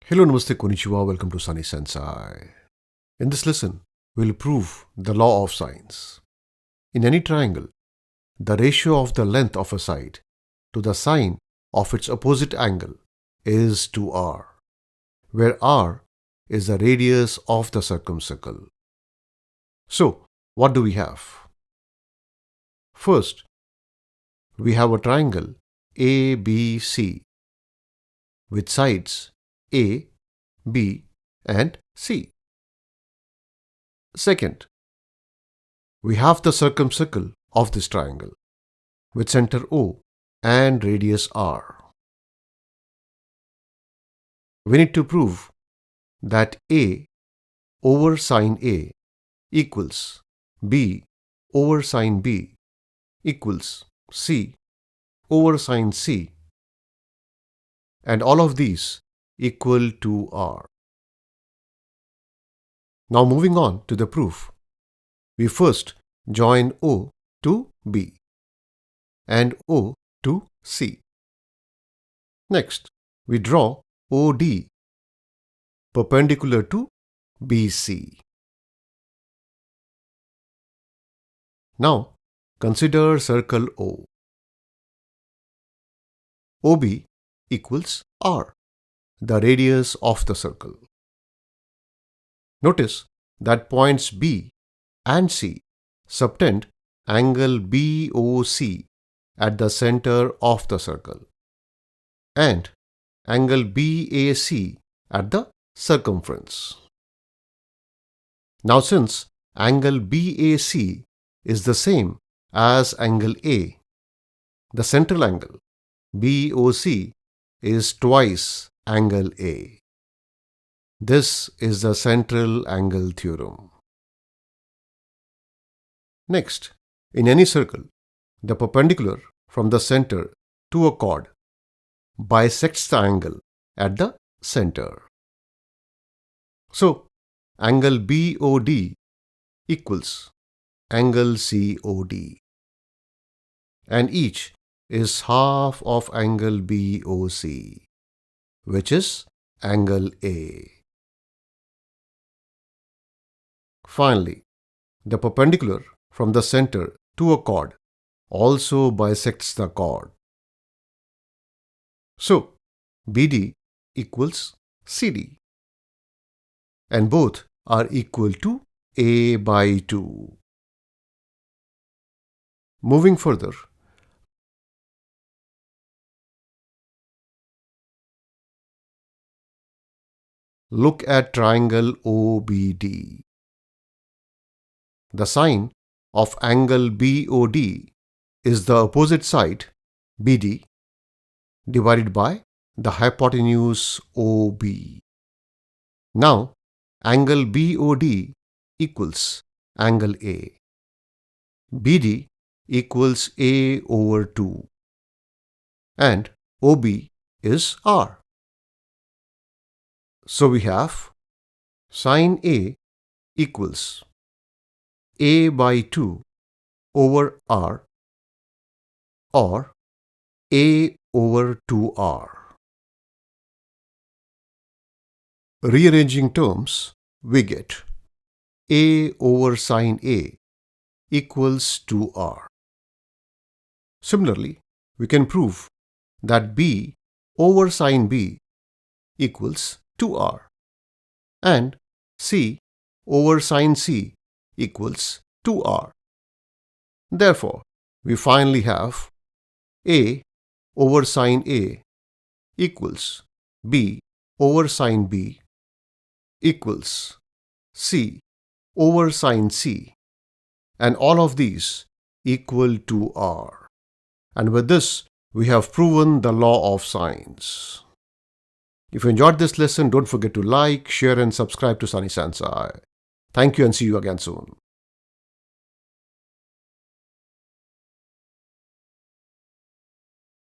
Hello, Namaste, Konnichiwa, welcome to Sunny Sensei. In this lesson, we will prove the law of sines. In any triangle, the ratio of the length of a side to the sine of its opposite angle is 2r, where r is the radius of the circumcircle. So, what do we have? First, we have a triangle ABC with sides A, B, and C. Second, we have the circumcircle of this triangle with center O and radius R. We need to prove that A over sine A equals B over sine B equals C over sine C, and all of these equal to R. Now moving on to the proof, we first join O to B and O to C. Next, we draw OD perpendicular to BC. Now, consider circle O. OB equals R, the radius of the circle. Notice that points B and C subtend angle BOC at the center of the circle and angle BAC at the circumference. Now, since angle BAC is the same as angle A, the central angle BOC is twice angle A. This is the central angle theorem. Next, in any circle, the perpendicular from the center to a chord bisects the angle at the center. So, angle BOD equals angle COD, and each is half of angle BOC, which is angle A. Finally, the perpendicular from the center to a chord also bisects the chord. So, BD equals CD, and both are equal to A by 2. Moving further, look at triangle OBD. The sine of angle BOD is the opposite side BD divided by the hypotenuse OB. Now, angle BOD equals angle A. BD equals A over 2, and OB is R. So we have sine A equals A by 2 over R, or A over 2R. Rearranging terms, we get A over sine A equals 2R. Similarly, we can prove that B over sine B equals 2R, and C over sine C equals 2R. Therefore, we finally have A over sine A equals B over sine B equals C over sine C, and all of these equal to R. And with this, we have proven the law of sines. If you enjoyed this lesson, don't forget to like, share, and subscribe to Sunny Sensei. Thank you, and see you again soon.